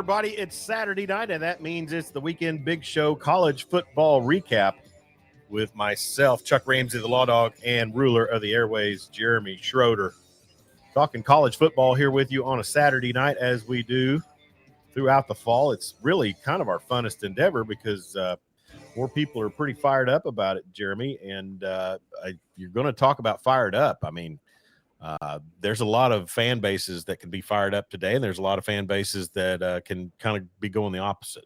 everybody. It's Saturday night, and that means it's the Weekend Big Show college football recap with myself, Chuck Ramsey, the Law Dog, and ruler of the airways, Jeremy Schroeder. Talking college football here with you on a Saturday night as we do throughout the fall. It's really kind of our funnest endeavor because more people are pretty fired up about it, Jeremy, and you're going to talk about fired up. I mean, there's a lot of fan bases that can be fired up today, and there's a lot of fan bases that can kind of be going the opposite.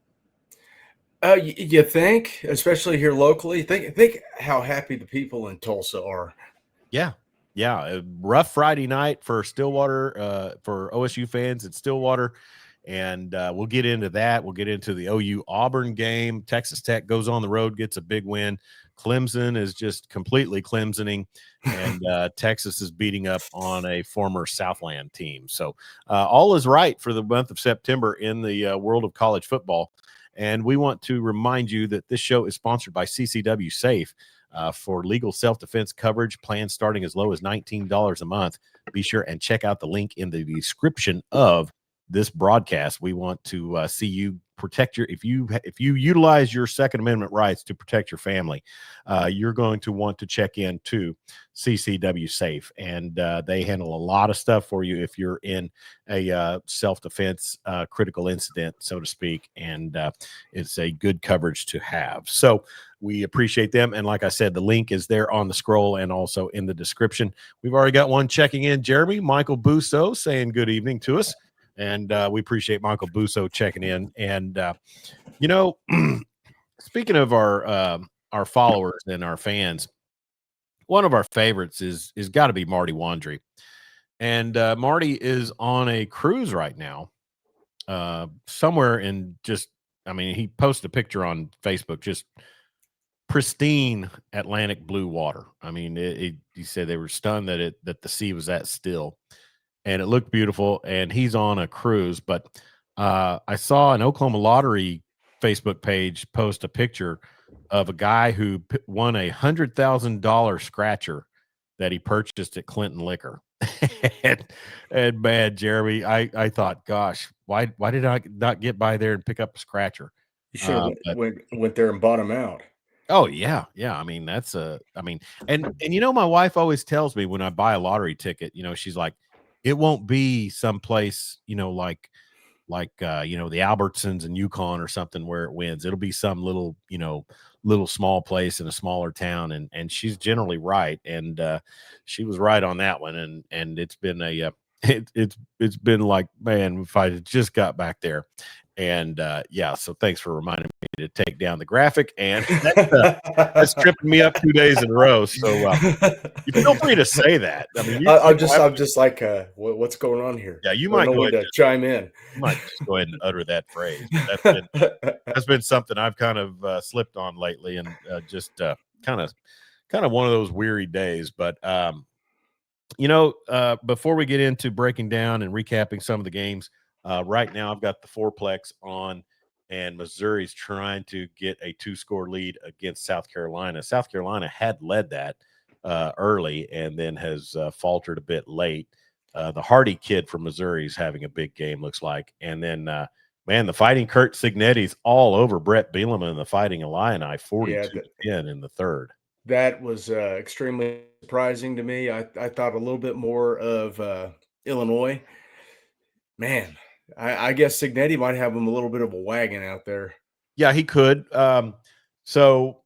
You think, especially here locally, think how happy the people in Tulsa are. Yeah. A rough Friday night for Stillwater, for OSU fans at Stillwater, and we'll get into that. We'll get into the OU Auburn game. Texas Tech goes on the road, gets a big win. Clemson is just completely Clemsoning, and Texas is beating up on a former Southland team. So all is right for the month of September in the world of college football. And we want to remind you that this show is sponsored by CCW Safe for legal self-defense coverage. Plans starting as low as $19 a month. Be sure and check out the link in the description of this broadcast. We want to see you protect your if you utilize your Second Amendment rights to protect your family, you're going to want to check in to CCW Safe, and they handle a lot of stuff for you if you're in a self-defense critical incident, so to speak, and it's a good coverage to have. So we appreciate them, and like I said, the link is there on the scroll and also in the description. We've already got one checking in, Jeremy. Michael Busso saying good evening to us. And we appreciate Michael Busso checking in. And, speaking of our followers and our fans, one of our favorites is got to be Marty Wandry. And Marty is on a cruise right now somewhere in he posted a picture on Facebook, just pristine Atlantic blue water. I mean, he said they were stunned that the sea was that still. And it looked beautiful, and he's on a cruise. But I saw an Oklahoma Lottery Facebook page post a picture of a guy who won $100,000 scratcher that he purchased at Clinton Liquor. and man, Jeremy, I thought, gosh, why did I not get by there and pick up a scratcher? You should have went there and bought him out. Oh yeah. I mean, and my wife always tells me when I buy a lottery ticket, she's like, it won't be someplace, like the Albertsons and Yukon or something where it wins. It'll be some little small place in a smaller town. And she's generally right. And she was right on that one. And it's been it's been like, man, if I just got back there. And so thanks for reminding me to take down the graphic, and that's tripping me up 2 days in a row. So you feel free to say that. I mean, I'm just like, what's going on here? Yeah, you might go ahead to chime in. You might just go ahead and utter that phrase. That's been something I've kind of slipped on lately, and just kind of one of those weary days. But before we get into breaking down and recapping some of the games. Right now, I've got the fourplex on, and Missouri's trying to get a 2-score lead against South Carolina. South Carolina had led that early and then has faltered a bit late. The Hardy kid from Missouri is having a big game, looks like. And then, the Fighting Kurt Signetti's all over Brett Bielema and the Fighting Illini, 42-10 in the third. That was extremely surprising to me. I thought a little bit more of Illinois. Man, I guess Signetti might have him a little bit of a wagon out there. Yeah, he could. So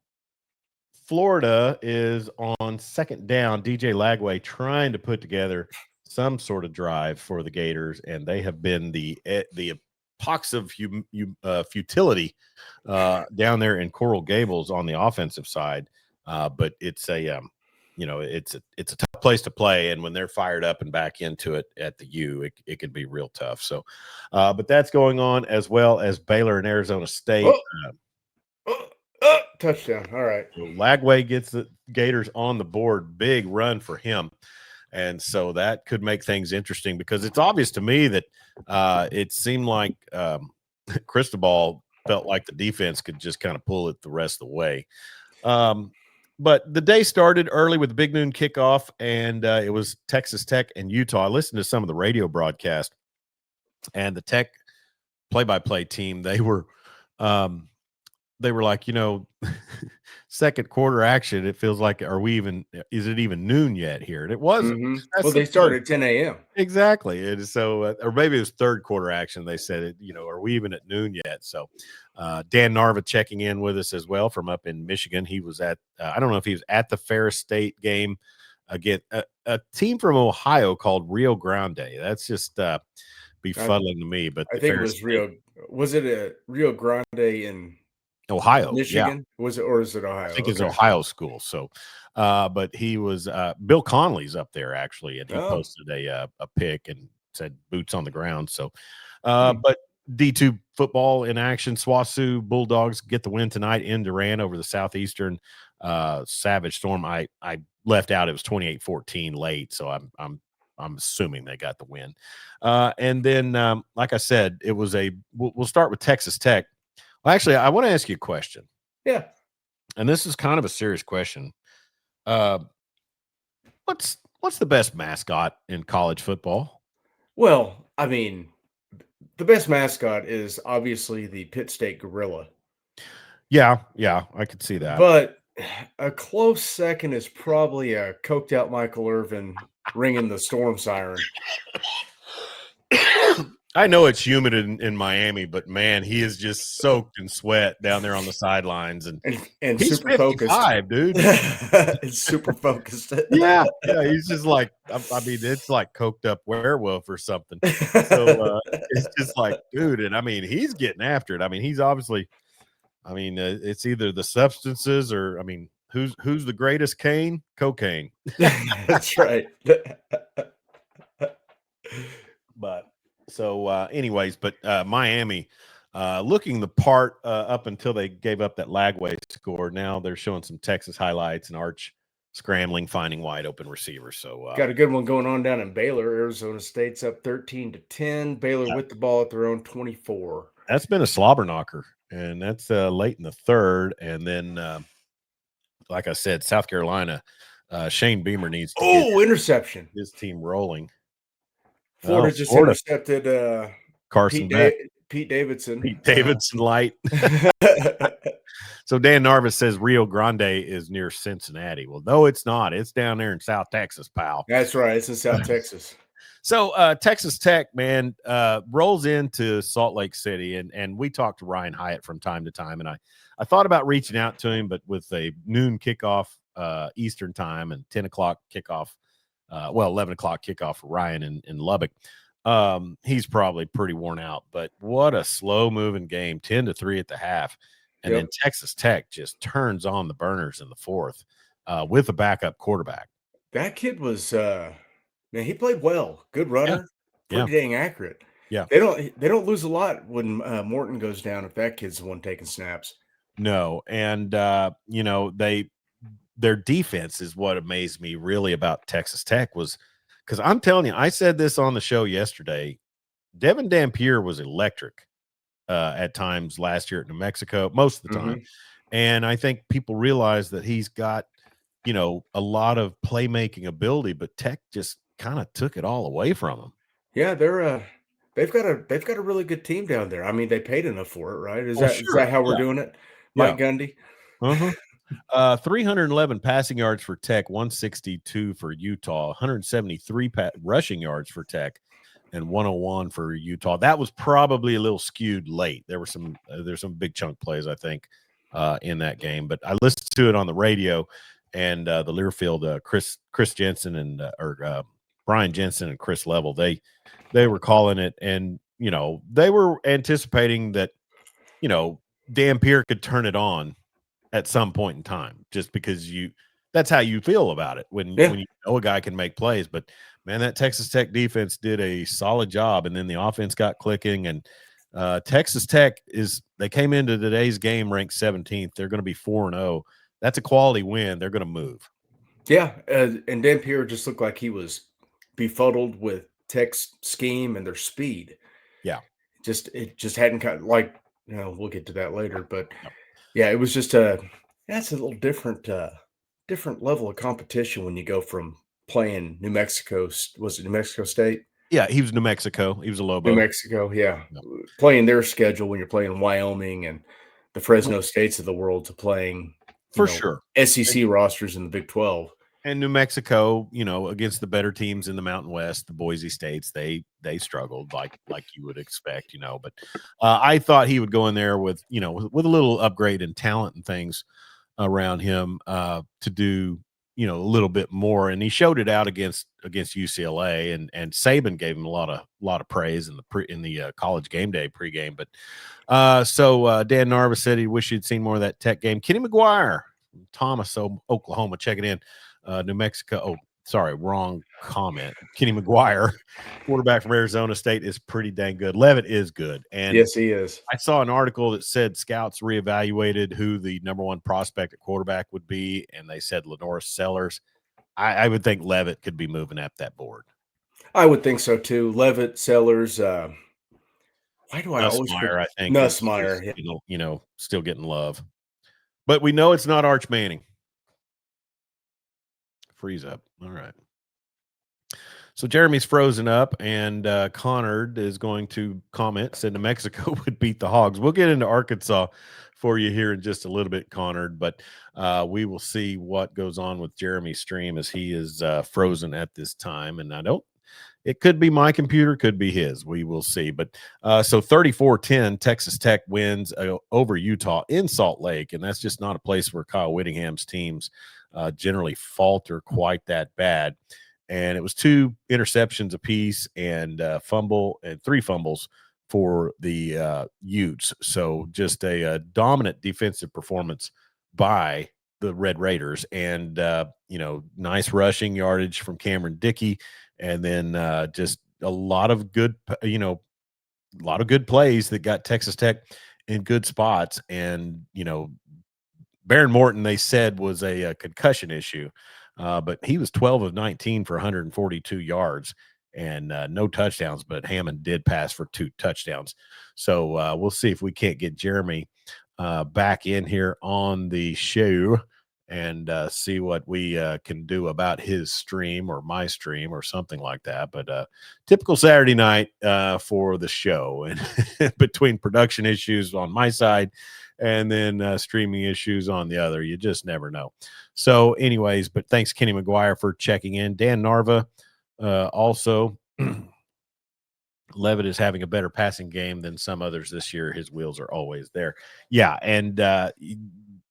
Florida is on second down. DJ Lagway trying to put together some sort of drive for the Gators, and they have been the epochs of futility down there in Coral Gables on the offensive side. But it's it's a tough place to play, and when they're fired up and back into it at the U, it can be real tough. So, but that's going on, as well as Baylor and Arizona State. Touchdown! All right, so Lagway gets the Gators on the board. Big run for him, and so that could make things interesting because it's obvious to me that it seemed like Cristobal felt like the defense could just kind of pull it the rest of the way. But the day started early with the big noon kickoff, and it was Texas Tech and Utah. I listened to some of the radio broadcast, and the Tech play-by-play team, they were like, second quarter action. It feels like, is it even noon yet here? And it wasn't. Well, That's the they start thing. at 10 a.m. Exactly. And so, or maybe it was third quarter action. They said it, are we even at noon yet? So, Dan Narva checking in with us as well from up in Michigan. He was at, I don't know if he was at the Ferris State game again, a team from Ohio called Rio Grande. That's just befuddling to me, but I the think it Ferris was State, was it a Rio Grande in Ohio. Yeah. Michigan? Was it, or is it I Ohio? think it's Okay. Ohio school. So, but he was Bill Conley's up there actually, and he Oh, posted a pic and said boots on the ground. So, hmm. but D2 football in action. SWASU Bulldogs get the win tonight in Durant over the Southeastern Savage Storm. I left out, it was 28-14 late, so I'm assuming they got the win. And then, like I said, it was we'll start with Texas Tech. Well, actually, I want to ask you a question. Yeah. And this is kind of a serious question. Uh, what's the best mascot in college football? Well, I mean, the best mascot is obviously the Pitt State Gorilla, Yeah, I could see that. but a close second is probably a coked out Michael Irvin ringing the storm siren. I know it's humid in Miami, but man, he is just soaked in sweat down there on the sidelines, and And he's super focused. 55, dude. It's super focused. Yeah, he's just like, I mean, it's like coked up werewolf or something. So it's just like, dude, and I mean, he's getting after it. I mean, he's obviously, I mean, it's either the substances or, I mean, who's the greatest cane? Cocaine. That's right. But so, anyways, but Miami looking the part up until they gave up that Lagway score. Now they're showing some Texas highlights and Arch scrambling, finding wide open receivers. So Got a good one going on down in Baylor. Arizona State's up 13-10. Baylor with the ball at their own 24. that's been a slobber knocker, and that's late in the third. And then, like I said, South Carolina, Shane Beamer needs to get Interception. his team rolling. Florida just Florida, intercepted Carson Beck, Pete Davidson. Pete Davidson light. So Dan Narvis says Rio Grande is near Cincinnati. Well, no, it's not. It's down there in South Texas, pal. That's right. It's in South Texas. So Texas Tech, man, rolls into Salt Lake City, and we talked to Ryan Hyatt from time to time, and I thought about reaching out to him, but with a noon kickoff Eastern time and 10 o'clock kickoff, 11 o'clock kickoff for Ryan in Lubbock, he's probably pretty worn out. But what a slow-moving game, 10-3 at the half. And then Texas Tech just turns on the burners in the fourth with a backup quarterback. That kid was man, he played well. Good runner, pretty dang accurate. Yeah. They don't lose a lot when Morton goes down if that kid's the one taking snaps. No, and their defense is what amazed me really about Texas Tech, was because I'm telling you, I said this on the show yesterday. Devin Dampier was electric at times last year at New Mexico, most of the time. And I think people realize that he's got, a lot of playmaking ability, but Tech just kind of took it all away from him. Yeah, they've got a really good team down there. I mean, they paid enough for it, right? Is Oh, that sure. how we're Yeah. doing it? Yeah. Mike Gundy? 311 passing yards for Tech, 162 for Utah, 173 rushing yards for Tech, and 101 for Utah. That was probably a little skewed late. There's some big chunk plays, I think, in that game. But I listened to it on the radio, and the Learfield, Chris Jensen and Brian Jensen and Chris Level, they were calling it, and they were anticipating that Dampier could turn it on at some point in time, just because that's how you feel about it when you know a guy can make plays. But man, that Texas Tech defense did a solid job, and then the offense got clicking. And Texas Tech they came into today's game ranked 17th. They're going to be 4-0. That's a quality win. They're going to move. Yeah, and Dampier just looked like he was befuddled with Tech's scheme and their speed. Yeah, it just hadn't got like we'll get to that later, but yeah, it was just that's a little different level of competition when you go from playing New Mexico. Was it New Mexico State? Yeah, he was New Mexico. He was a New Lobo. Mexico, yeah. Yeah. Playing their schedule when you're playing Wyoming and the Well, Fresno States of the world to playing, for sure. SEC rosters in the Big 12. And New Mexico, against the better teams in the Mountain West, the Boise States, they struggled like you would expect, But I thought he would go in there with with a little upgrade in talent and things around him to do a little bit more, and he showed it out against UCLA, and Saban gave him a lot of praise in the college game day pregame. But Dan Narva said he wished he'd seen more of that Tech game. Kenny McGuire, Thomas, Oklahoma, checking in. New Mexico. Oh, sorry, wrong comment. Kenny McGuire, quarterback from Arizona State, is pretty dang good. Levitt is good, and Yes, he is. I saw an article that said scouts reevaluated who the number one prospect at quarterback would be, and they said Lenore Sellers. I would think Levitt could be moving up that board. I would think so too. Levitt, Sellers, why do I always Nussmeier, I think, is Nussmeier? still getting love, but we know it's not Arch Manning. Freeze up. All right. So Jeremy's frozen up, and Connard is going to comment, said New Mexico would beat the Hogs. We'll get into Arkansas for you here in just a little bit, Connard, but we will see what goes on with Jeremy's stream as he is frozen at this time. And it could be my computer, could be his. We will see. But so 34-10, Texas Tech wins over Utah in Salt Lake, and that's just not a place where Kyle Whittingham's teams generally falter quite that bad. And it was 2 interceptions apiece and fumble and 3 fumbles for the Utes. So just a dominant defensive performance by the Red Raiders, and nice rushing yardage from Cameron Dickey, and then just a lot of good plays that got Texas Tech in good spots. And Baron Morton, they said, was a concussion issue, but he was 12 of 19 for 142 yards and no touchdowns, but Hammond did pass for 2 touchdowns. So we'll see if we can't get Jeremy back in here on the show and see what we can do about his stream or my stream or something like that. But typical Saturday night for the show, and between production issues on my side and then streaming issues on the other, you just never know. So anyways, but thanks Kenny McGuire for checking in. Dan Narva also Levitt is having a better passing game than some others this year. His wheels are always there. Yeah, and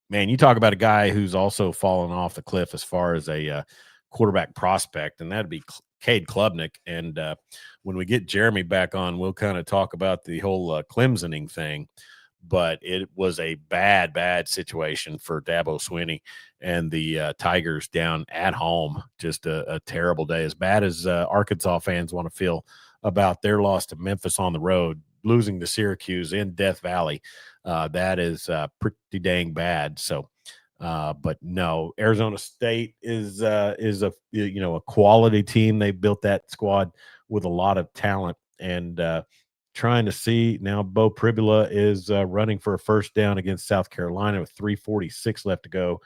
man, you talk about a guy who's also fallen off the cliff as far as a quarterback prospect, and that'd be Cade Klubnik. And when we get Jeremy back on, we'll kind of talk about the whole Clemsoning thing. But it was a bad situation for Dabo Swinney and the Tigers down at home. Just a terrible day, as bad as Arkansas fans want to feel about their loss to Memphis on the road, losing to Syracuse in Death Valley. That is pretty dang bad. So, but no, Arizona State is a quality team. They built that squad with a lot of talent, and trying to see now. Bo Pribula is running for a first down against South Carolina with 3:46 left to go,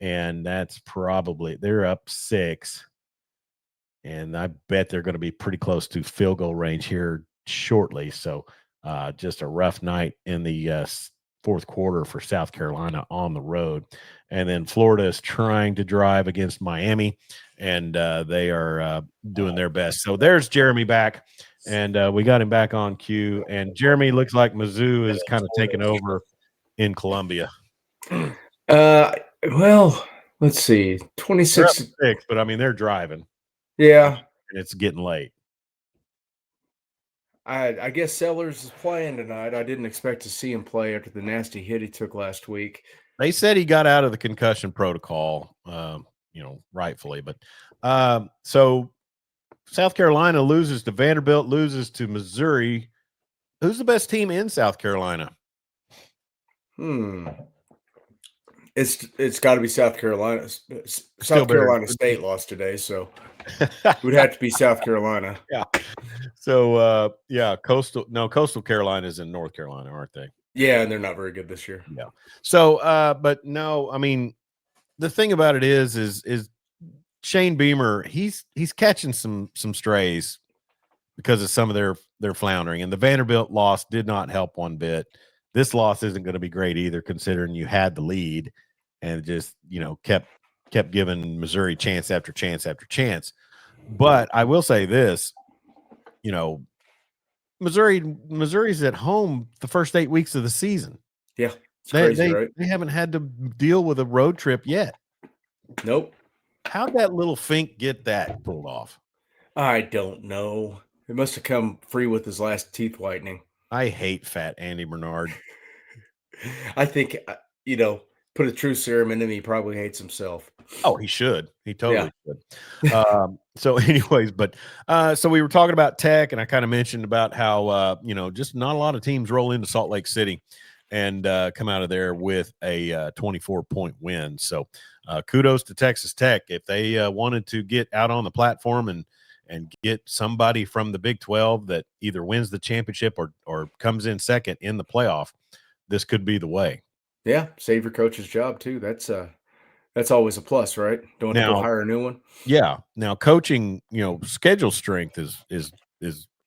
and that's probably they're up 6. And I bet they're going to be pretty close to field goal range here shortly. So just a rough night in the fourth quarter for South Carolina on the road. And then Florida is trying to drive against Miami, and they are doing their best. So there's Jeremy back, and we got him back on cue. And Jeremy looks like Mizzou is kind of taking over in Columbia. Well, let's see. 26. 6, but I mean, they're driving. Yeah. And it's getting late. I guess Sellers is playing tonight. I didn't expect to see him play after the nasty hit he took last week. They said he got out of the concussion protocol, rightfully. But so South Carolina loses to Vanderbilt, loses to Missouri. Who's the best team in South Carolina? It's got to be South Carolina. South Carolina State lost today, so it would have to be South Carolina. Yeah. So Coastal Carolina is in North Carolina, aren't they? Yeah, and they're not very good this year. Yeah. So but no, I mean, the thing about it is Shane Beamer, he's catching some strays because of some of their floundering. And the Vanderbilt loss did not help one bit. This loss isn't going to be great either, considering you had the lead and just kept giving Missouri chance after chance after chance. But I will say this, Missouri's at home the first 8 weeks of the season. Yeah, it's They crazy, they right? they haven't had to deal with a road trip yet. Nope. How'd that little Fink get that pulled off? I don't know. It must have come free with his last teeth whitening. I hate fat Andy Bernard. I think, put a true serum in him, he probably hates himself. Oh, he should. He totally Yeah. should. So anyways, but so we were talking about Tech, and I kind of mentioned about how just not a lot of teams roll into Salt Lake City and come out of there with a 24-point win. So kudos to Texas Tech. If they wanted to get out on the platform and get somebody from the Big 12 that either wins the championship or comes in second in the playoff, this could be the way. Yeah, save your coach's job too. That's always a plus, right? Don't have to go Now, hire a new one. yeah. Now coaching, schedule strength is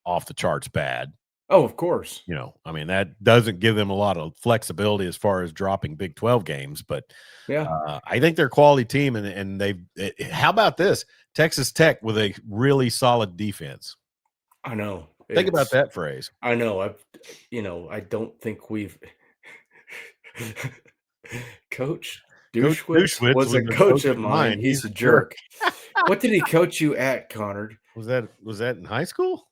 off the charts bad. Oh, of course. I mean, that doesn't give them a lot of flexibility as far as dropping Big 12 games, but Yeah, I think they're a quality team, and how about this? Texas Tech with a really solid defense. I know. Think about that phrase. I know. I don't think we've Coach Coach Douchewitz Douchewitz was was a a coach coach of of mine. mine. He's He's a a jerk. jerk. What did he coach you at, Connard? Was that in high school?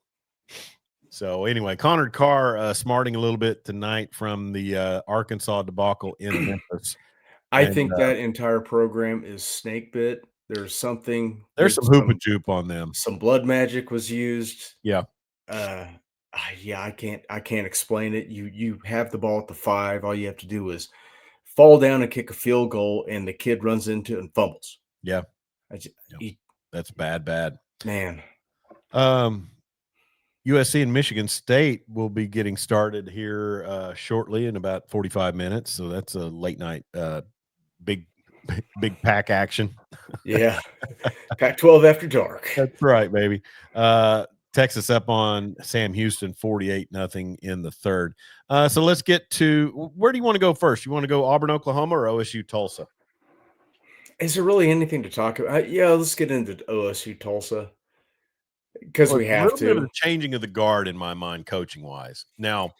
So anyway, Connor Carr smarting a little bit tonight from the Arkansas debacle in Memphis. I And think that entire program is snake bit. There's something there's that some hoop and jupe on them. some blood magic was used. Yeah. Yeah, I can't explain it. You have the ball at the 5. All you have to do is fall down and kick a field goal, and the kid runs into it and fumbles. Yeah. Yep. That's bad. Man. USC and Michigan State will be getting started here shortly in about 45 minutes. So that's a late night big pack action. Yeah. Pac-12 after dark. That's right, baby. Texas up on Sam Houston 48-0 in the third. So let's get to, where do you want to go first? You want to go Auburn, Oklahoma, or OSU Tulsa? Is there really anything to talk about? Yeah, let's get into OSU Tulsa because we have a little bit of to. the changing of the guard in my mind, coaching wise. Now,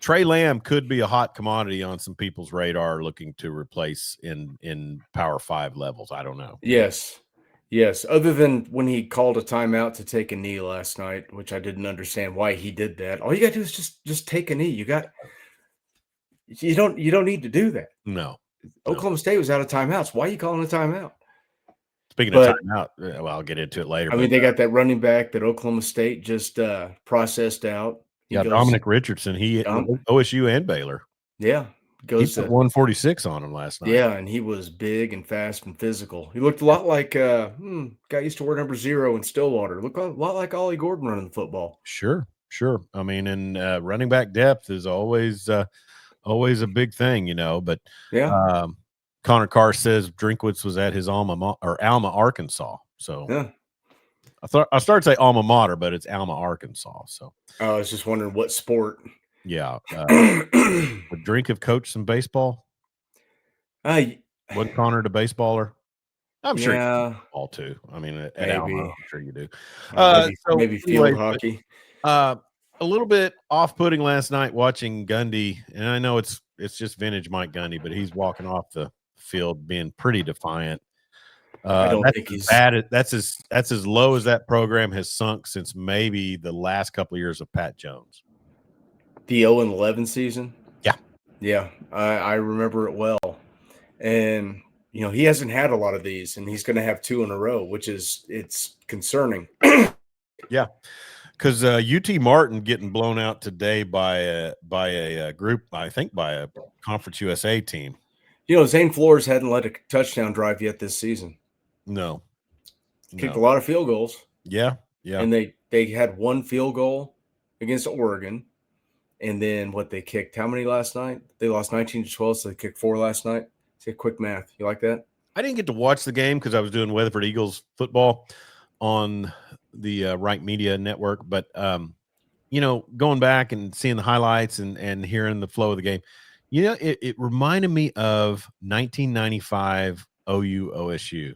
Trey Lamb could be a hot commodity on some people's radar, looking to replace in Power 5 levels. I don't know. Yes. Other than when he called a timeout to take a knee last night, which I didn't understand why he did that. All you got to do is just take a knee. You don't need to do that. No. Oklahoma State was out of timeouts. Why are you calling a timeout? Speaking of timeout, well, I'll get into it later. I mean, they got that running back that Oklahoma State just processed out. Dominic Richardson. He OSU and Baylor. Yeah, he put 146 on him last night. Yeah, and he was big and fast and physical. He looked a lot like guy used to wear number 0 in Stillwater. Looked a lot like Ollie Gordon running the football. Sure. I mean, and running back depth is always a big thing, But yeah. Connor Carr says Drinkwitz was at his Alma, Arkansas. So yeah. I started to say alma mater, but it's Alma, Arkansas. So I was just wondering what sport. Yeah. Would Drink have coached some baseball? Wasn't Connor the baseballer? I'm sure you do all too. I mean, at Alma, I'm sure you do. Maybe field hockey. A little bit off-putting last night watching Gundy, and I know it's just vintage Mike Gundy, but he's walking off the field being pretty defiant. I don't think he's bad. That's as low as that program has sunk since maybe the last couple of years of Pat Jones. The 0-11 season? Yeah. I remember it well. And he hasn't had a lot of these, and he's going to have 2 in a row, which it's concerning. Yeah. Because UT Martin getting blown out today by a group, I think by a Conference USA team. Zane Flores hadn't led a touchdown drive yet this season. No. Kicked a lot of field goals. Yeah. And they had 1 field goal against Oregon. And then what they kicked, how many last night? They lost 19-12, so they kicked 4 last night. Say quick math. You like that? I didn't get to watch the game because I was doing Weatherford Eagles football on Right Media Network, but going back and seeing the highlights and hearing the flow of the game, it reminded me of 1995 OU OSU.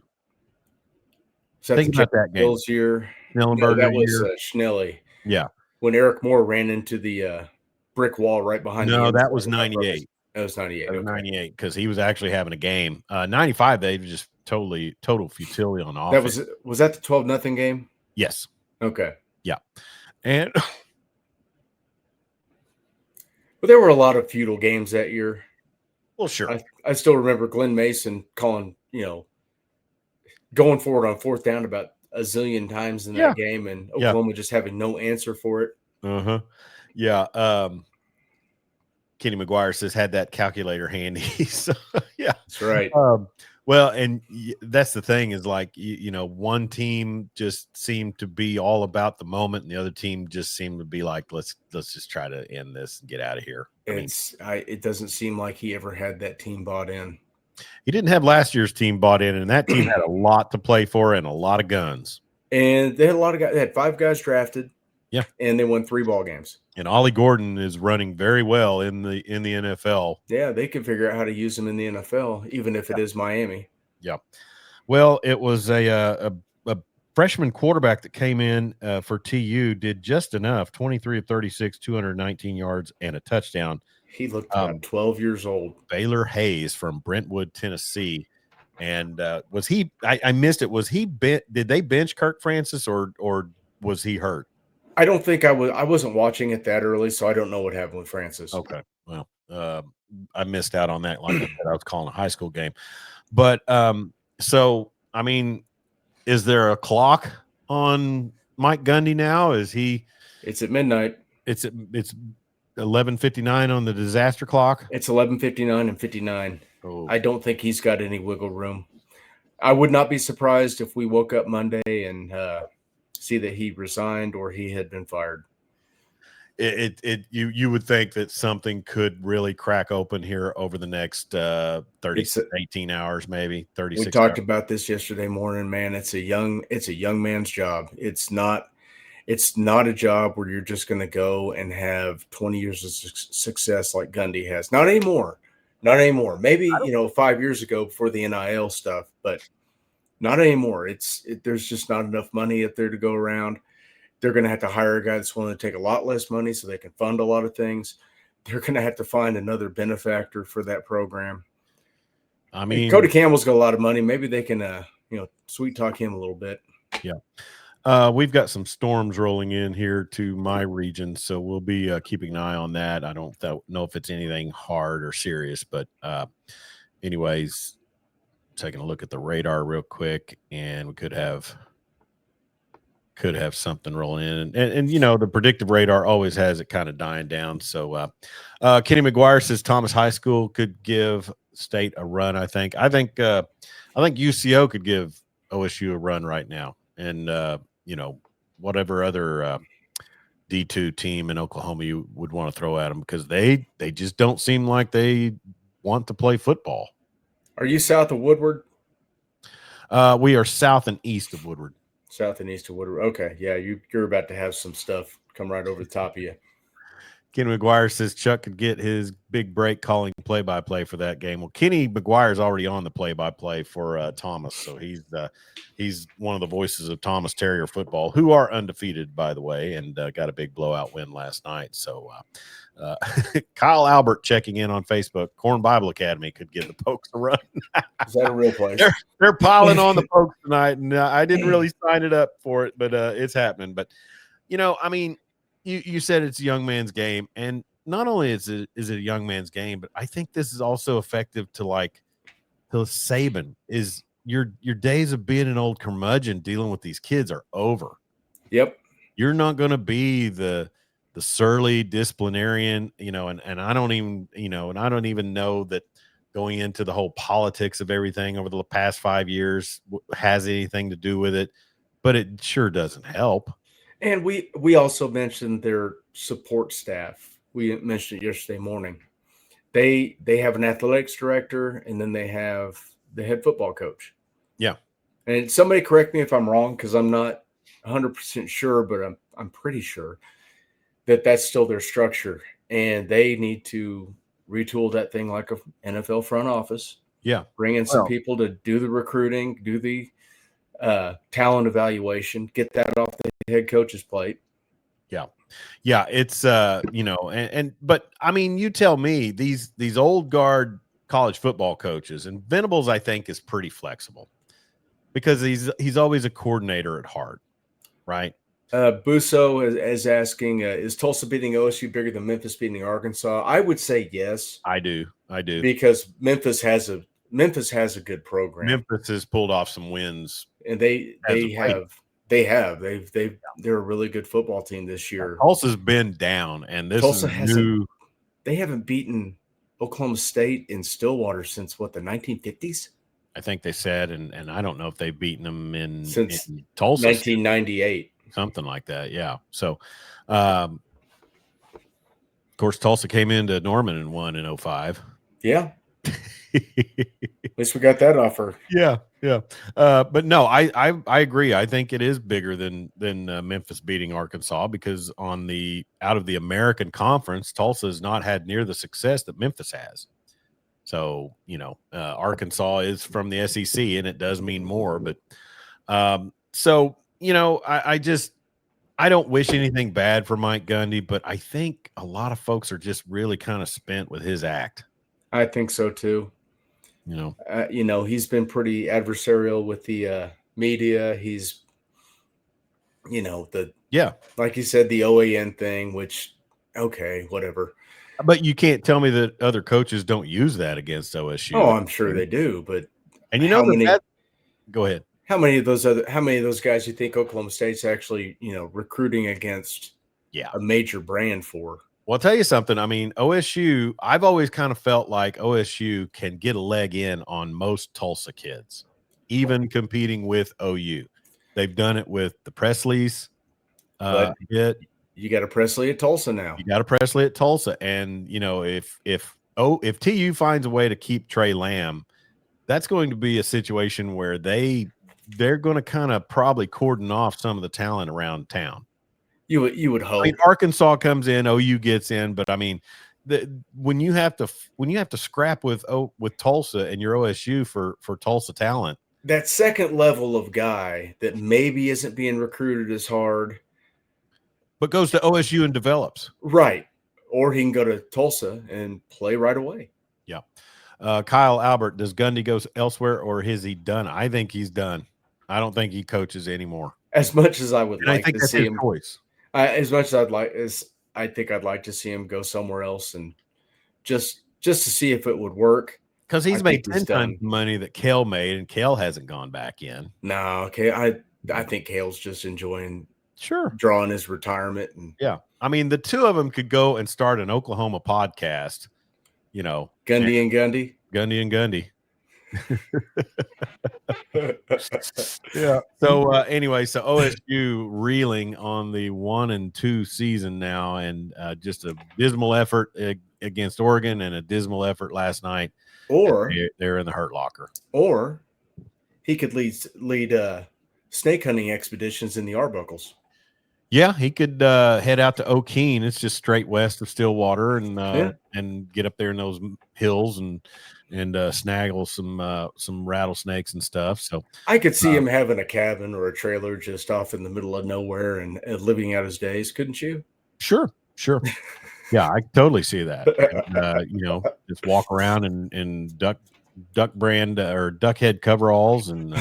Is that the Think Jeff about that game, Bills year? No, Snellenberger that was year. Schnelly. Yeah, When Eric Moore ran into the brick wall right behind the no, end that zone was with that brothers. 98. That was 98. That was Okay. 98 because he was actually having a game. 95, they just total futility on That offense. was that the 12-0 game? Yes, Okay. yeah, and But there were a lot of feudal games that year. well, sure, I still remember Glenn Mason calling, going forward on fourth down about a zillion times in yeah, that game, and yeah, Oklahoma just having no answer for it. uh-huh, yeah. Kenny McGuire says had that calculator handy. So yeah. That's right. Well, and that's the thing is like one team just seemed to be all about the moment, and the other team just seemed to be like, let's just try to end this and get out of here. I mean, It doesn't seem like he ever had that team bought in. he didn't have last year's team bought in, and that team had a lot to play for and a lot of guns. And they had a lot of guys. They had 5 guys drafted. Yeah, and they won 3 ball games. and Ollie Gordon is running very well in the NFL. Yeah, they can figure out how to use him in the NFL, even if it is Miami. Yeah. Well, it was a freshman quarterback that came in for TU, did just enough, 23 of 36, 219 yards and a touchdown. He looked about 12 years old. Baylor Hayes from Brentwood, Tennessee. And was he? I missed it. Was he? Did they bench Kirk Francis or was he hurt? I don't think I was. I wasn't watching it that early, so I don't know what happened with Francis. Okay. Well, I missed out on that. Like I said, I was calling a high school game. But so I mean, is there a clock on Mike Gundy now? Is he? It's at midnight. It's 11:59 on the disaster clock. It's 11:59 and 59. Oh. I don't think he's got any wiggle room. I would not be surprised if we woke up Monday and see that he resigned or he had been fired. You would think that something could really crack open here over the next 18 hours, maybe 36. We talked about this yesterday morning, man. It's a young man's job. It's not a job where you're just going to go and have 20 years of success like Gundy has. Not anymore. Not anymore. Maybe, 5 years ago before the NIL stuff, but not anymore. There's just not enough money up there to go around. They're going to have to hire a guy that's willing to take a lot less money so they can fund a lot of things. They're going to have to find another benefactor for that program. I mean, Cody Campbell's got a lot of money. Maybe they can, sweet talk him a little bit. Yeah. We've got some storms rolling in here to my region, so we'll be keeping an eye on that. I don't know if it's anything hard or serious, but anyways, taking a look at the radar real quick, and we could have something rolling in, and the predictive radar always has it kind of dying down. So Kenny McGuire says Thomas High School could give State a run. I think UCO could give OSU a run right now, and whatever other D2 team in Oklahoma you would want to throw at them, because they just don't seem like they want to play football. Are you south of Woodward? We are south and east of Woodward. South and east of Woodward. Okay. Yeah, you're about to have some stuff come right over the top of you. Kenny McGuire says Chuck could get his big break calling play-by-play for that game. Well, Kenny McGuire is already on the play-by-play for Thomas, so he's one of the voices of Thomas Terrier football, who are undefeated, by the way, and got a big blowout win last night. So Kyle Albert checking in on Facebook. Corn Bible Academy could give the Pokes a run. Is that a real place? They're piling on the Pokes tonight, and I didn't really sign it up for it, but it's happening. But I mean, you said it's a young man's game, and not only is it a young man's game, but I think this is also effective to Saban. Is your days of being an old curmudgeon dealing with these kids are over. Yep. You're not going to be the surly disciplinarian, and I don't even know that going into the whole politics of everything over the past 5 years has anything to do with it, but it sure doesn't help. And we also mentioned their support staff. We mentioned it yesterday morning. They have an athletics director, and then they have the head football coach. Yeah. And somebody correct me if I'm wrong, because I'm not 100% sure, but I'm pretty sure that that's still their structure, and they need to retool that thing like a NFL front office. Yeah. Bring in some Well, people to do the recruiting, do the talent evaluation, get that off the head coach's plate. yeah. Yeah, it's but I mean, you tell me these old guard college football coaches, and Venables I think is pretty flexible because he's always a coordinator at heart, right? Busso is asking, is Tulsa beating OSU bigger than Memphis beating Arkansas? I would say yes, I do. because Memphis has a good program, Memphis has pulled off some wins and as of late. they're a really good football team this year. Tulsa's been down, and this is Tulsa hasn't new. they haven't beaten Oklahoma State in Stillwater since what, the 1950s? I think they said, and I don't know if they've beaten them Since in Tulsa, 1998. something like that. Yeah. So, of course, Tulsa came into Norman and won in 05. Yeah. At least we got that offer. Yeah. But no, I agree. I think it is bigger than Memphis beating Arkansas, because out of the American Conference, Tulsa has not had near the success that Memphis has. So, Arkansas is from the SEC, and it does mean more. But so, I don't wish anything bad for Mike Gundy, but I think a lot of folks are just really kind of spent with his act. I think so too. He's been pretty adversarial with the media. He's, like you said, the OAN thing, which, okay, whatever. But you can't tell me that other coaches don't use that against OSU. Oh, I'm sure they do. But go ahead. How many of those guys you think Oklahoma State's actually, recruiting against a major brand for? Well, I'll tell you something. I mean, OSU, I've always kind of felt like OSU can get a leg in on most Tulsa kids, even competing with OU. They've done it with the Presleys. But you got a Presley at Tulsa now. You got a Presley at Tulsa. And, if TU finds a way to keep Trey Lamb, that's going to be a situation where they're going to kind of probably cordon off some of the talent around town. You would hope. I mean, Arkansas comes in, OU gets in, but I mean, when you have to scrap with Tulsa and your OSU for Tulsa talent, that second level of guy that maybe isn't being recruited as hard, but goes to OSU and develops, right? Or he can go to Tulsa and play right away. Yeah. Kyle Albert, does Gundy go elsewhere, or is he done? I think he's done. I don't think he coaches anymore. As much as I would like to see him, choice. As much as I think I'd like to see him go somewhere else, and just to see if it would work. Because he's made 10 times the money that Kale made, and Kale hasn't gone back in. No, okay. I think Kale's just enjoying drawing his retirement. And yeah. I mean, the two of them could go and start an Oklahoma podcast, Gundy and Gundy. Gundy and Gundy. Yeah. So anyway, so OSU reeling on the 1-2 season now, and just a dismal effort against Oregon and a dismal effort last night. Or they're in the hurt locker. Or he could lead snake hunting expeditions in the Arbuckles. Yeah, he could head out to O'Keene. It's just straight west of Stillwater, and get up there in those hills and snaggle some rattlesnakes and stuff. So I could see him having a cabin or a trailer just off in the middle of nowhere and living out his days. Couldn't you? Sure. Yeah, I totally see that. And, just walk around in duck brand or duck head coveralls and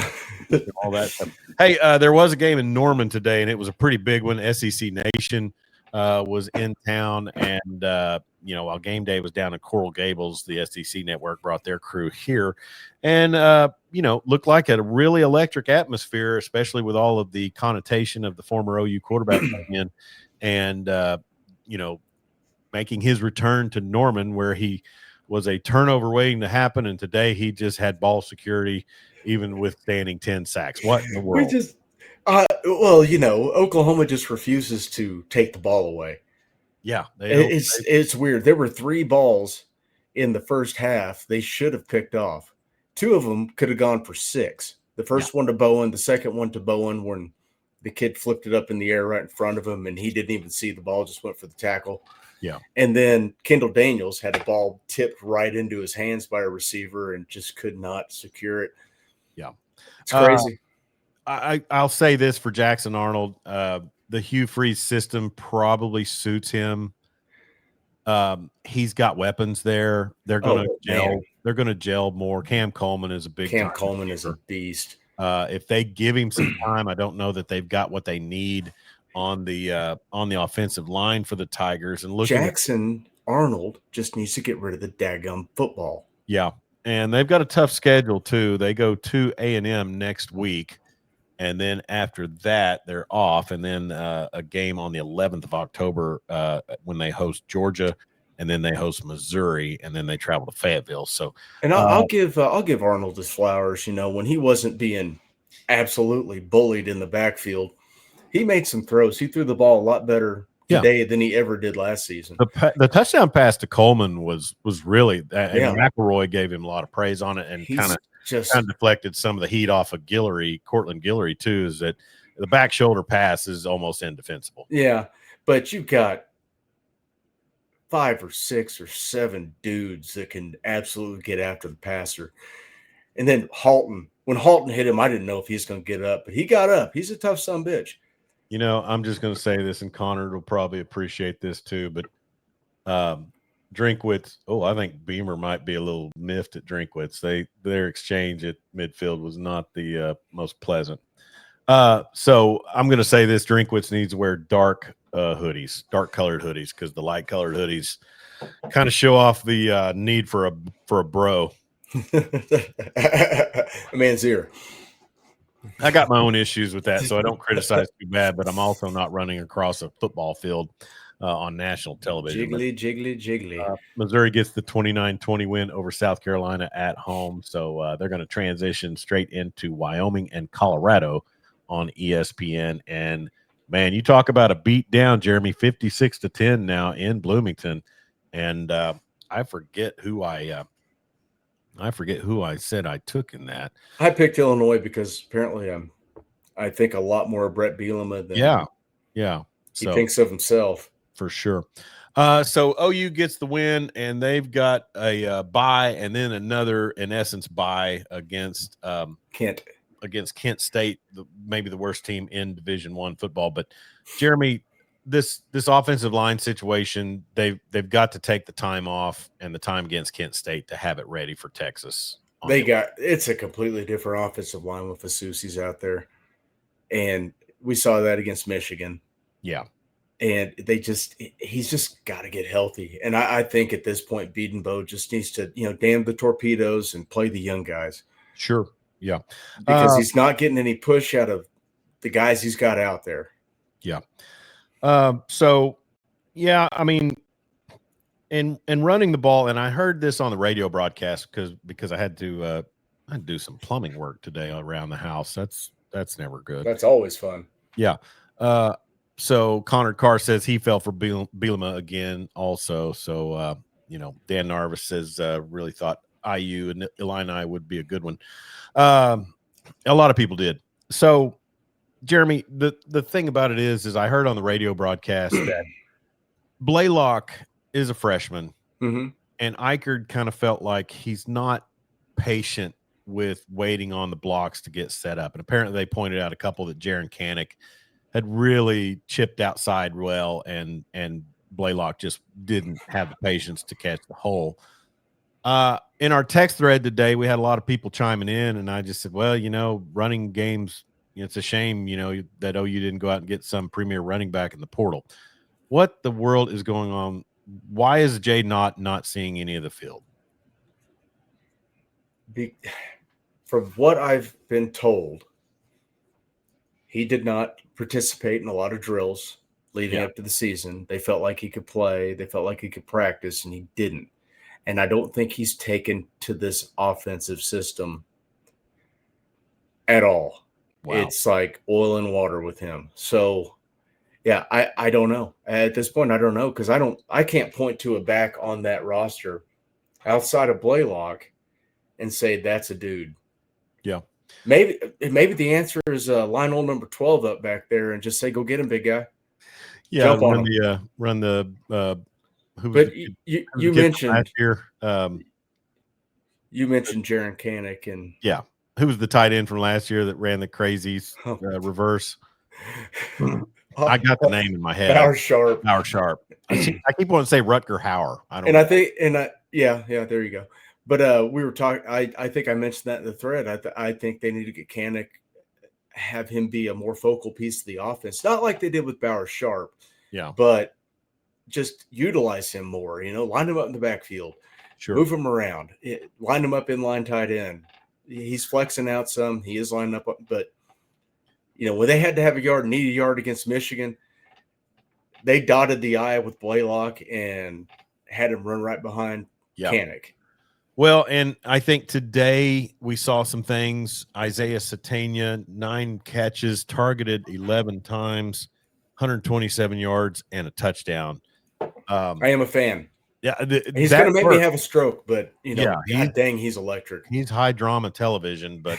all that stuff. Hey, there was a game in Norman today, and it was a pretty big one. SEC Nation was in town, and while game day was down in Coral Gables, the SEC network brought their crew here, and looked like a really electric atmosphere, especially with all of the connotation of the former OU quarterback coming in, and making his return to Norman, where he was a turnover waiting to happen, and today he just had ball security, even withstanding 10 sacks. What in the world? Oklahoma just refuses to take the ball away. Yeah, it's weird. There were 3 balls in the first half they should have picked off. 2 of them could have gone for 6. The first one to Bowen, the second one to Bowen, when The kid flipped it up in the air right in front of him, and he didn't even see the ball, just went for the tackle. Yeah. And then Kendall Daniels had a ball tipped right into his hands by a receiver and just could not secure it. Yeah. It's crazy. I'll say this for Jackson Arnold. The Hugh Freeze system probably suits him. He's got weapons there. They're going to gel. Man. They're going to gel more. Cam Coleman is a big Cam time Coleman is a receiver. beast. If they give him some time, I don't know that they've got what they need on the offensive line for the Tigers. And looking Jackson Arnold just needs to get rid of the daggum football. Yeah, and they've got a tough schedule too. They go to A&M next week, and then after that they're off, and then a game on the 11th of October when they host Georgia, and then they host Missouri, and then they travel to Fayetteville. So, and I'll give Arnold his flowers. You know, when he wasn't being absolutely bullied in the backfield, he made some throws. He threw the ball a lot better today than he ever did last season. The touchdown pass to Coleman was really, and McElroy gave him a lot of praise on it, and kind of deflected some of the heat off of Cortland Guillory too. Is that the back shoulder pass is almost indefensible? Yeah, but you've got 5 or 6 or 7 dudes that can absolutely get after the passer. And then when Halton hit him, I didn't know if he's going to get up, but he got up. He's a tough son of a bitch. You know, I'm just going to say this, and Connor will probably appreciate this too, but Drinkwitz, I think Beamer might be a little miffed at Drinkwitz. Their exchange at midfield was not the most pleasant. So I'm going to say this: Drinkwitz needs to wear dark hoodies, dark colored hoodies, because the light colored hoodies kind of show off the need for a bro. A man's ear. I got my own issues with that, so I don't criticize too bad, but I'm also not running across a football field on national television. Jiggly. Missouri gets the 29-20 win over South Carolina at home, so they're going to transition straight into Wyoming and Colorado on ESPN. And, man, you talk about a beat down, Jeremy, 56-10 now in Bloomington. And I forget who I said I took in that. I picked Illinois because apparently I think a lot more of Brett Bielema than he thinks of himself. For sure. So OU gets the win, and they've got a bye, and then another, in essence, bye against Kent State, maybe the worst team in Division I football. But Jeremy, this offensive line situation, they've got to take the time off and the time against Kent State to have it ready for Texas. It's a completely different offensive line with Fasusi's out there, and we saw that against Michigan. Yeah. And he's just got to get healthy. And I think at this point, Biedenbow just needs to, damn the torpedoes and play the young guys. Sure. Yeah. Because he's not getting any push out of the guys he's got out there. Yeah. So, yeah, I mean, and running the ball, and I heard this on the radio broadcast because I had to do some plumbing work today around the house. That's never good. That's always fun. Yeah. So Connor Carr says he fell for Bielema again also. So, Dan Narvis says really thought IU and Illini would be a good one. A lot of people did. So, Jeremy, the thing about it is I heard on the radio broadcast that Blaylock is a freshman, and Eichard kind of felt like he's not patient with waiting on the blocks to get set up. And apparently they pointed out a couple that Jaron Canick had really chipped outside well, and Blaylock just didn't have the patience to catch the hole. In our text thread today, we had a lot of people chiming in, and I just said, well, running games, it's a shame, that OU didn't go out and get some premier running back in the portal. What the world is going on? Why is Jay not seeing any of the field? From what I've been told, he did not participate in a lot of drills leading up to the season. They felt like he could play. They felt like he could practice, and he didn't. And I don't think he's taken to this offensive system at all. Wow. It's like oil and water with him. So, yeah, I don't know. At this point, I don't know, because I can't point to a back on that roster outside of Blaylock and say that's a dude. Yeah. Maybe the answer is line old number 12 up back there and just say, "Go get him, big guy." Yeah, Jump on him. run the who was But the kid, who was the you kid from last mentioned year? Jaron Canick and Yeah, who was the tight end from last year that ran the crazies reverse? I got the name in my head. Bauer Sharp. Bauer Sharp. I keep wanting to say Rutger Hauer. I don't And know. I think, yeah, there you go. But we were talking. I think I mentioned that in the thread. I think they need to get Canick, have him be a more focal piece of the offense, not like they did with Bauer Sharp, Yeah, but just utilize him more. Line him up in the backfield, sure. move him around, line him up in line tight end. He's flexing out some. He is lining up, but when they had to have need a yard against Michigan, they dotted the I with Blaylock and had him run right behind Canick. Well, and I think today we saw some things. Isaiah Satania, 9 catches, targeted 11 times, 127 yards, and a touchdown. I am a fan. Yeah, He's going to make me have a stroke, but God dang, he's electric. He's high drama television, but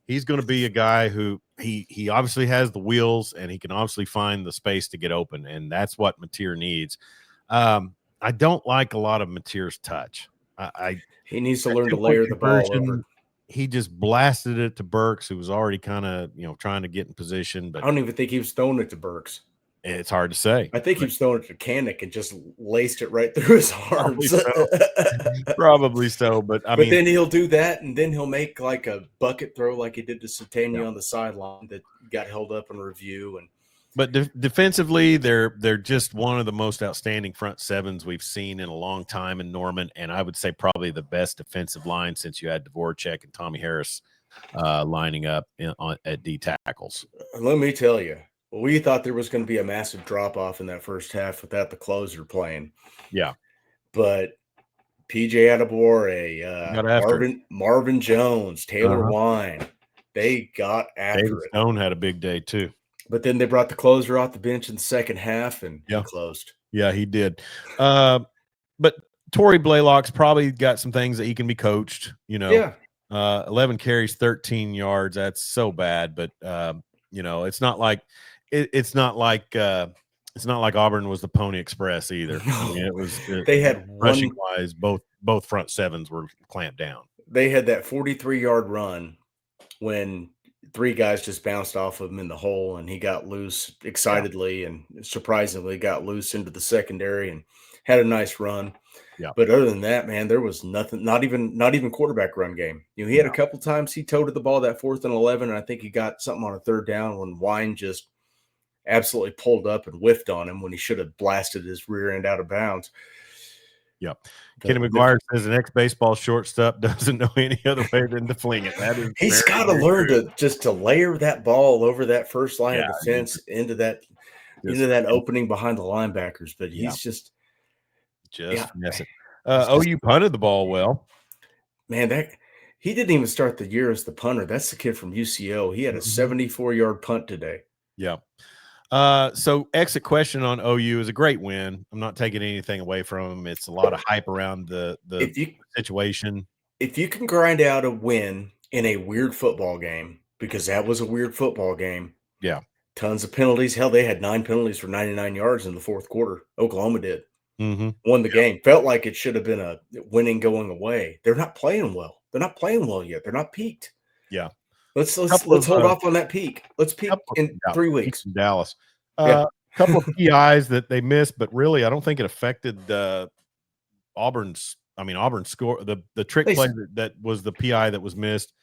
he's going to be a guy who he obviously has the wheels, and he can obviously find the space to get open, and that's what Mateer needs. I don't like a lot of Mateer's touch. He needs to learn to layer the ball over. He just blasted it to Burks, who was already kind of trying to get in position. But I don't even think he was throwing it to Burks. It's hard to say. I think he was throwing it to Canick and just laced it right through his arms. Probably so. But then he'll do that, and then he'll make like a bucket throw like he did to Satania on the sideline that got held up in review. But defensively, they're just one of the most outstanding front sevens we've seen in a long time in Norman, and I would say probably the best defensive line since you had Dvorak and Tommy Harris lining up at D tackles. Let me tell you, we thought there was going to be a massive drop-off in that first half without the closer playing. Yeah. But PJ Adebawore, Marvin Jones, Taylor Wine, they got after David it. Stone had a big day too. But then they brought the closer off the bench in the second half, and he closed. Yeah, he did. But Torrey Blaylock's probably got some things that he can be coached. 11 carries, 13 yards. That's so bad, but it's not like it's not like Auburn was the Pony Express either. I mean, it was they had rushing wise, both front sevens were clamped down. They had that 43-yard run when 3 guys just bounced off of him in the hole, and he got loose excitedly and surprisingly got loose into the secondary and had a nice run. Yeah. But other than that, man, there was nothing, not even quarterback run game. He had a couple times he toted the ball that 4th and 11, and I think he got something on a 3rd down when Wine just absolutely pulled up and whiffed on him when he should have blasted his rear end out of bounds. Yeah. Kenny McGuire says an ex-baseball shortstop doesn't know any other way than to fling it. That is he's got to learn to layer that ball over that first line of defense into that opening behind the linebackers. But he's just miss it. OU punted the ball well. Man, he didn't even start the year as the punter. That's the kid from UCO. He had a 74-yard punt today. Yeah. So exit question on OU is a great win. I'm not taking anything away from him. It's a lot of hype around the situation. If you can grind out a win in a weird football game, because that was a weird football game. Yeah. Tons of penalties. Hell, they had 9 penalties for 99 yards in the 4th quarter. Oklahoma did. Won the game. Felt like it should have been a winning going away. They're not playing well. They're not playing well yet. They're not peaked. Yeah. Let's hold off on that peak. Let's peak in 3 weeks. In Dallas. A couple of PIs that they missed, but really I don't think it affected Auburn score. The trick play that was the PI that was missed.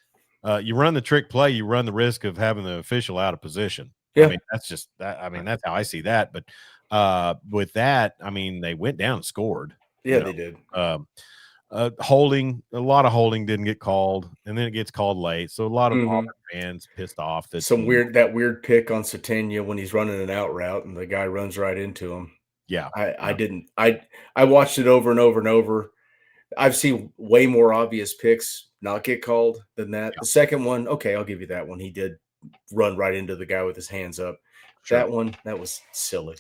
You run the trick play, you run the risk of having the official out of position. Yeah. I mean, that's just that. I mean, that's how I see that. But with that, I mean, they went down and scored. Yeah, they did. Holding, a lot of holding didn't get called, and then it gets called late. So a lot of Auburn fans pissed off that that weird pick on Satania when he's running an out route and the guy runs right into him. Yeah, I watched it over and over and over. I've seen way more obvious picks not get called than that. Yeah. The second one, okay, I'll give you that one. He did run right into the guy with his hands up. Sure. That one, that was silly.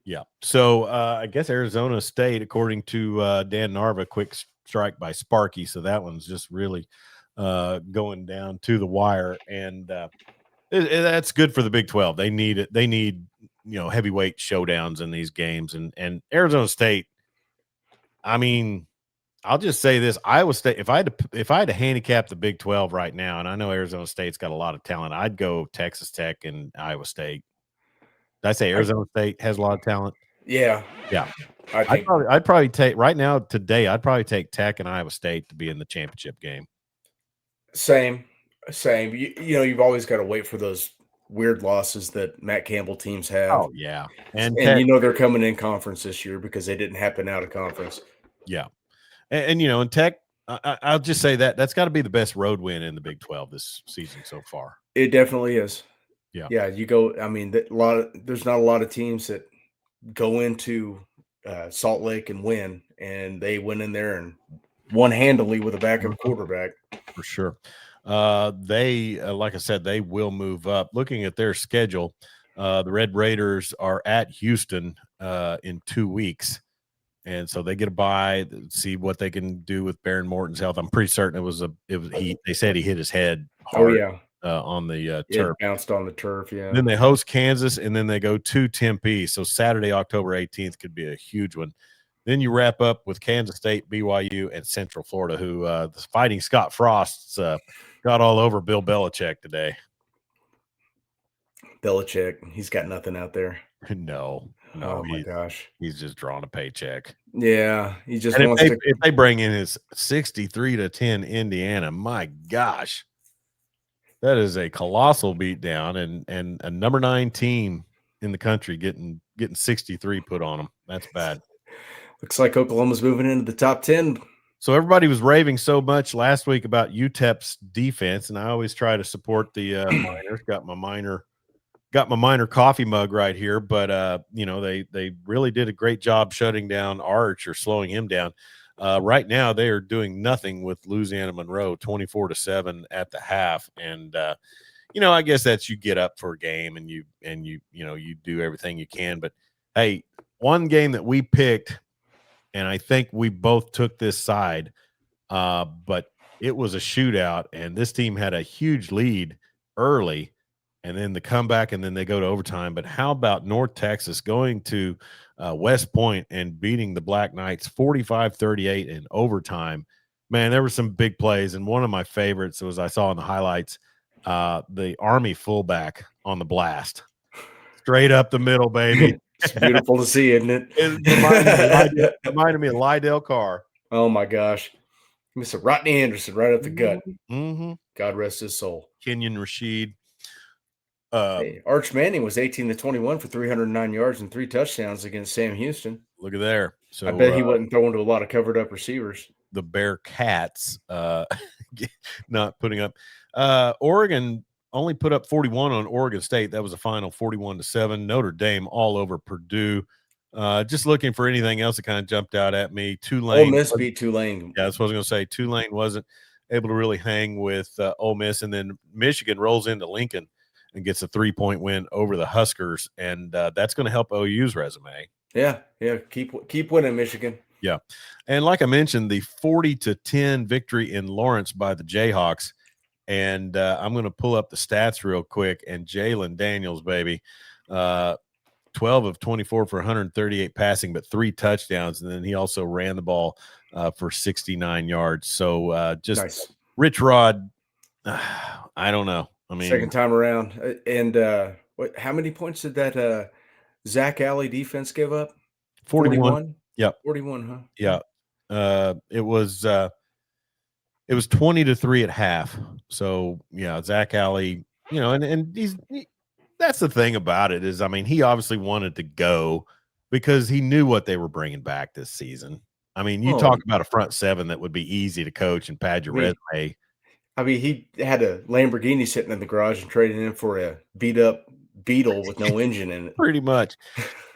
Yeah. So I guess Arizona State, according to Dan Narva, quick strike by Sparky, so that one's just really going down to the wire, and that's good for the Big 12. They need it. They need heavyweight showdowns in these games, and Arizona State. I mean, I'll just say this: Iowa State. If I had to handicap the Big 12 right now, and I know Arizona State's got a lot of talent, I'd go Texas Tech and Iowa State. Did I say Arizona State has a lot of talent? Yeah, Yeah. I think I'd probably take right now today. I'd probably take Tech and Iowa State to be in the championship game. same. You've always got to wait for those weird losses that Matt Campbell teams have. Oh yeah, and And Tech, they're coming in conference this year because they didn't happen out of conference. yeah, and Tech. I'll just say that's got to be the best road win in the Big 12 this season so far. It definitely is. Yeah. Yeah, you go. I mean, there's not a lot of teams that go into Salt Lake and win, and they went in there and won handily with a backup quarterback. For sure. They, like I said, they will move up. Looking at their schedule, the Red Raiders are at Houston in 2 weeks. And so they get a bye, see what they can do with Baron Morton's health. I'm pretty certain they said he hit his head hard. Oh yeah, on the it turf. bounced on the turf. Yeah. Then they host Kansas, and then they go to Tempe. So Saturday, October 18th could be a huge one. Then you wrap up with Kansas State, BYU, and Central Florida, who the Fighting Scott Frosts got all over Bill Belichick today. Belichick, he's got nothing out there. No. Oh my gosh, he's just drawing a paycheck. Yeah, he just and wants to. If they bring in his 63-10 Indiana, my gosh, that is a colossal beatdown, and a number 9 team in the country getting 63 put on them. That's bad. Looks like Oklahoma's moving into the top 10. So everybody was raving so much last week about UTEP's defense, and I always try to support the Miners. Got my Miner coffee mug right here, but they really did a great job shutting down Arch or slowing him down. Right now, they are doing nothing with Louisiana Monroe, 24-7 at the half, and I guess that's you get up for a game and you do everything you can. But hey, one game that we picked, and I think we both took this side, but it was a shootout, and this team had a huge lead early, and then the comeback, and then they go to overtime. But how about North Texas going to West Point and beating the Black Knights 45-38 in overtime? Man, there were some big plays, and one of my favorites was I saw in the highlights, the Army fullback on the blast. Straight up the middle, baby. It's beautiful to see, isn't it? It reminded me of Lydell Carr. Oh my gosh. Mr. Rodney Anderson right up the gut. Mm-hmm. God rest his soul. Kenyon Rashid. Hey, Arch Manning was 18-21 for 309 yards and 3 touchdowns against Sam Houston. Look at there. So I bet he wasn't throwing to a lot of covered up receivers. The Bearcats not putting up. Oregon only put up 41 on Oregon State. That was a final 41-7. Notre Dame all over Purdue. Just looking for anything else that kind of jumped out at me. Tulane. Ole Miss beat Tulane. Yeah, that's what I was going to say. Tulane wasn't able to really hang with Ole Miss, and then Michigan rolls into Lincoln and gets a 3-point win over the Huskers, and that's going to help OU's resume. Yeah, keep winning, Michigan. Yeah, and like I mentioned, the 40-10 victory in Lawrence by the Jayhawks, and I'm going to pull up the stats real quick. And Jalen Daniels, baby, 12 of 24 for 138 passing, but 3 touchdowns, and then he also ran the ball for 69 yards. So just nice. Rich Rod, I don't know. I mean, second time around, and how many points did that Zach Alley defense give up? 41. Yep. 41, huh? Yeah. It was 20-3 at half. So yeah, Zach Alley, and that's the thing about it is, I mean, he obviously wanted to go because he knew what they were bringing back this season. I mean, you talk about a front seven that would be easy to coach and pad your resume. I mean, he had a Lamborghini sitting in the garage and traded in for a beat up Beetle with no engine in it. Pretty much.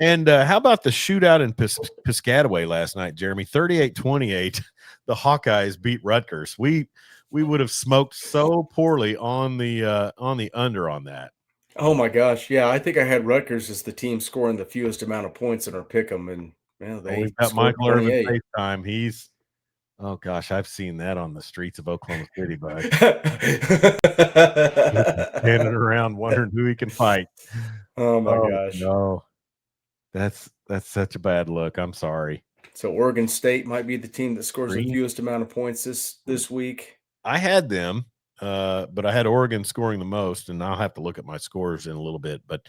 And how about the shootout in Piscataway last night, Jeremy? 38-28. The Hawkeyes beat Rutgers. We would have smoked so poorly on the under on that. Oh my gosh. Yeah, I think I had Rutgers as the team scoring the fewest amount of points in our pick'em, and they got Michael Irvin FaceTime. Oh gosh, I've seen that on the streets of Oklahoma City, bud. Standing around wondering who he can fight. Oh my Oh gosh. no. That's such a bad look. I'm sorry. So Oregon State might be the team that scores the Green. fewest amount of points this week. I had them, but I had Oregon scoring the most, and I'll have to look at my scores in a little bit. But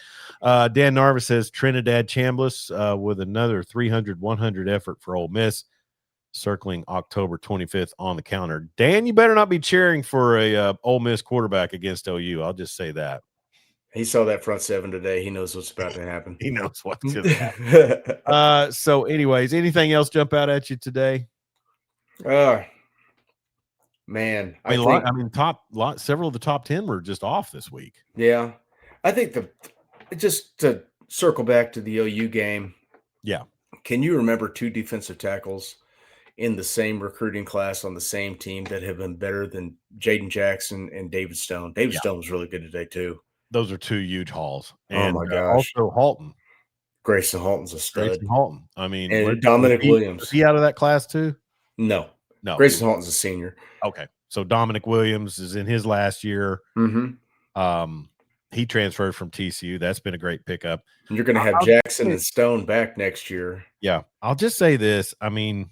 Dan Narva says Trinidad Chambliss with another 300-100 effort for Ole Miss, circling October 25th on the calendar. Dan, you better not be cheering for a Ole Miss quarterback against OU. I'll just say that. He saw that front seven today. He knows what's about to happen. He knows what's going to happen. So, anyways, anything else jump out at you today? Man, I mean, several of the top 10 were just off this week. Yeah, I think just to circle back to the OU game. Yeah. Can you remember two defensive tackles in the same recruiting class on the same team that have been better than Jaden Jackson and David Stone? David Stone was really good today too. Those are two huge hauls. And, my gosh. Also Halton. Grayson Halton's a stud. Grayson Halton. I mean, and Dominic Williams. Was he out of that class too? No. Grayson Halton's a senior. Okay. So Dominic Williams is in his last year. Mm-hmm. He transferred from TCU. That's been a great pickup. And you're going to have Jackson and Stone back next year. Yeah. I'll just say this. I mean,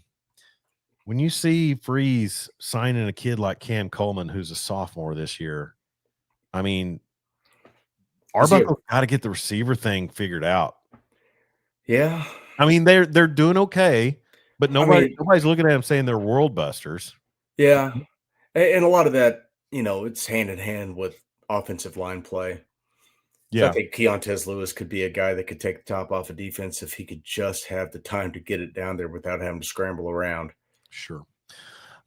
when you see Freeze signing a kid like Cam Coleman, who's a sophomore this year, I mean, Arbuckle's got to get the receiver thing figured out. Yeah. I mean, they're doing okay, but nobody's looking at them saying they're world busters. Yeah. And a lot of that, it's hand in hand with offensive line play. Yeah. So I think Keontez Lewis could be a guy that could take the top off of defense if he could just have the time to get it down there without having to scramble around. Sure.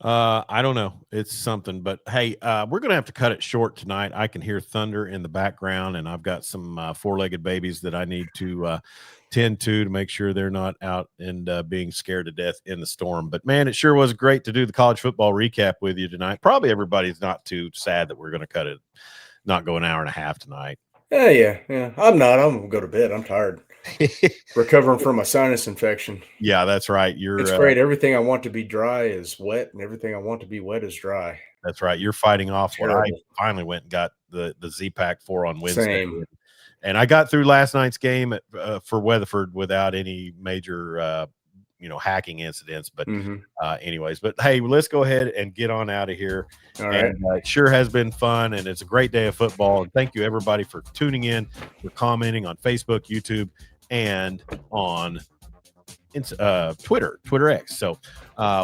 I don't know. It's something, but hey, we're going to have to cut it short tonight. I can hear thunder in the background, and I've got some four-legged babies that I need to tend to make sure they're not out and being scared to death in the storm. But man, it sure was great to do the college football recap with you tonight. Probably everybody's not too sad that we're going to cut it, not go an hour and a half tonight. Yeah. I'm not. I'm going to go to bed. I'm tired. Recovering from a sinus infection. Yeah, that's right. It's great. Everything I want to be dry is wet, and everything I want to be wet is dry. That's right. You're fighting off what I finally went and got the Z-Pack 4 on Wednesday. Same. And I got through last night's game for Weatherford without any major hacking incidents. But anyways, but hey, let's go ahead and get on out of here. All right. It sure has been fun, and it's a great day of football. And thank you everybody for tuning in, for commenting on Facebook, YouTube, and on Twitter X. So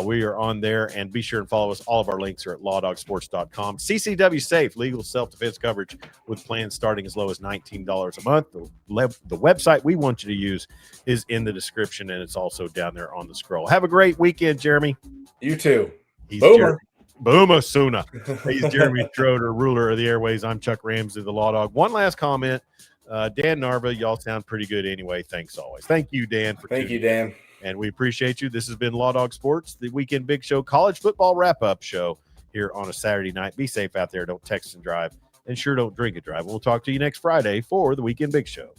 we are on there, and be sure and follow us. All of our links are at lawdogsports.com. CCW Safe, legal self-defense coverage with plans starting as low as $19 a month. The website we want you to use is in the description, and it's also down there on the scroll. Have a great weekend, Jeremy. You too. Boomer. Boomer Sooner. He's Jeremy Schroeder, ruler of the airways. I'm Chuck Ramsey, the Law Dog. One last comment. Dan Narva, y'all sound pretty good anyway. Thanks always. Thank you, Dan. Thank you, Dan. And we appreciate you. This has been Law Dog Sports, the Weekend Big Show college football wrap-up show here on a Saturday night. Be safe out there. Don't text and drive. And sure, don't drink and drive. We'll talk to you next Friday for the Weekend Big Show.